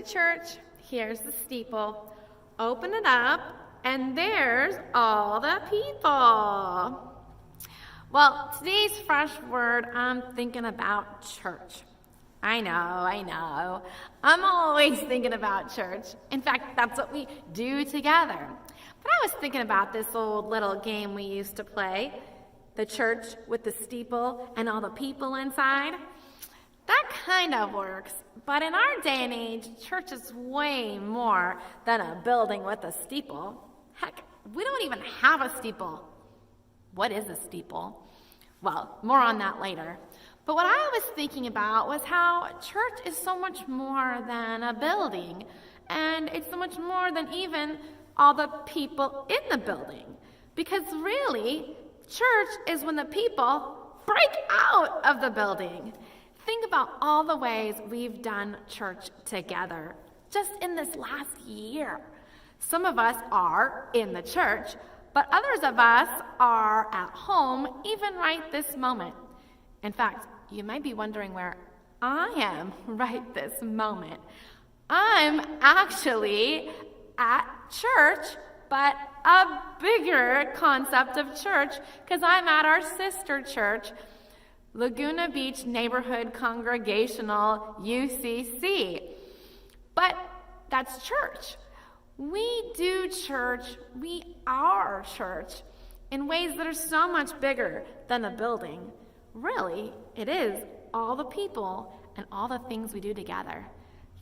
church, here's the steeple. Open it up, and there's all the people. Well, today's fresh word, I'm thinking about church. I know. I'm always thinking about church. In fact, that's what we do together. But I was thinking about this old little game we used to play, the church with the steeple and all the people inside. That kind of works, but in our day and age, church is way more than a building with a steeple. Heck, we don't even have a steeple. What is a steeple? Well, more on that later. But what I was thinking about was how church is so much more than a building, and it's so much more than even all the people in the building. Because really, church is when the people break out of the building. Think about all the ways we've done church together just in this last year. Some of us are in the church, but others of us are at home even right this moment. In fact, you might be wondering where I am right this moment. I'm actually at church, but a bigger concept of church because I'm at our sister church, Laguna Beach Neighborhood Congregational, UCC. But that's church. We do church, we are church, in ways that are so much bigger than a building. Really, it is all the people and all the things we do together.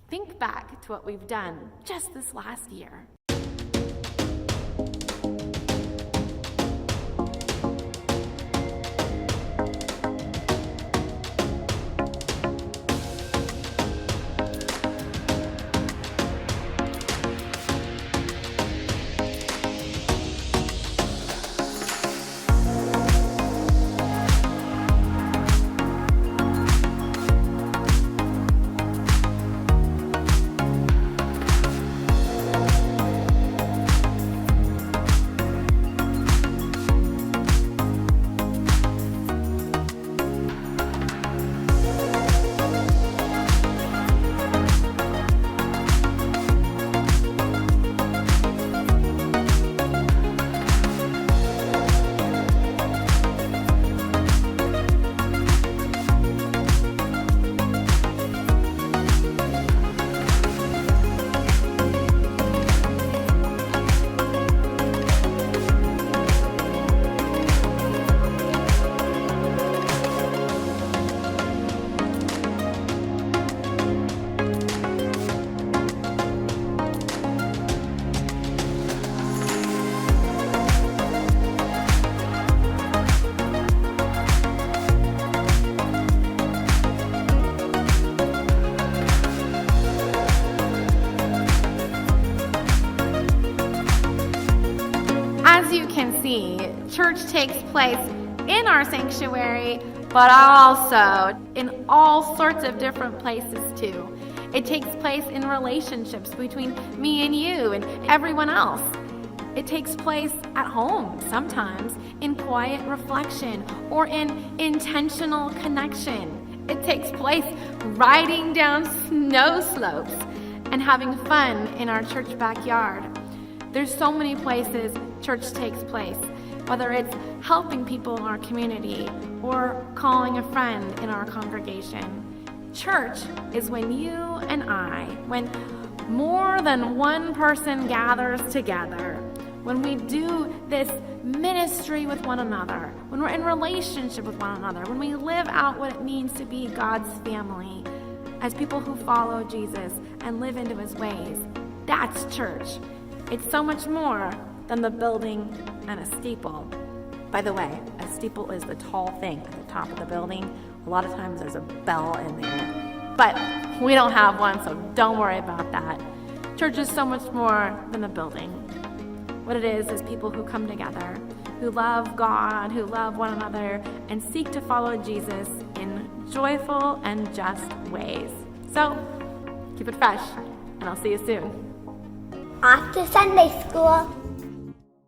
Think back to what we've done just this last year. As you can see, church takes place in our sanctuary, but also in all sorts of different places too. It takes place in relationships between me and you and everyone else. It takes place at home sometimes in quiet reflection or in intentional connection. It takes place riding down snow slopes and having fun in our church backyard. There's so many places church takes place, whether it's helping people in our community or calling a friend in our congregation. Church is when you and I, when more than one person gathers together, when we do this ministry with one another, when we're in relationship with one another, when we live out what it means to be God's family as people who follow Jesus and live into his ways. That's church. It's so much more than the building and a steeple. By the way, a steeple is the tall thing at the top of the building. A lot of times there's a bell in there, but we don't have one, so don't worry about that. Church is so much more than a building. What it is people who come together, who love God, who love one another, and seek to follow Jesus in joyful and just ways. So, keep it fresh, and I'll see you soon. Off to Sunday school.